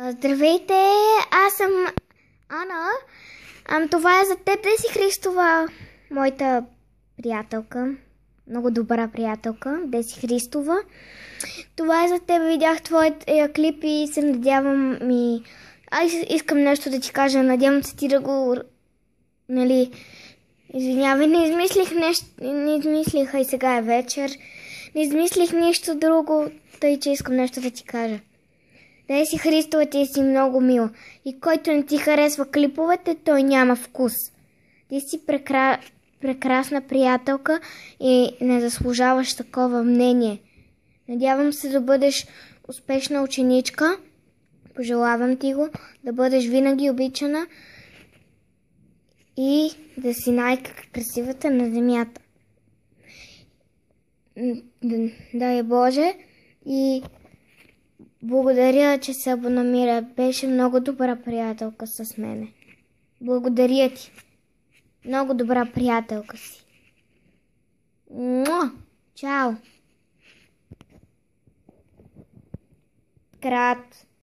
Здравейте, аз съм Ана. Това е за теб, Деси Христова, моята приятелка. Много добра приятелка, Деси Христова. Това е за теб, видях твоят клип и се надявам искам нещо да ти кажа, надявам се ти да го... Нали... Извинявай, не измислих, и сега е вечер. Не измислих нищо друго, тъй че искам нещо да ти кажа. Деси Христова, ти си много мила. И който не ти харесва клиповете, той няма вкус. Ти си прекрасна приятелка и не заслужаваш такова мнение. Надявам се да бъдеш успешна ученичка. Пожелавам ти го, да бъдеш винаги обичана и да си най-красивата на земята. Дай Боже, и благодаря, че се абонамира. Беше много добра приятелка с мене. Благодаря ти. Много добра приятелка си. Чао! Крат.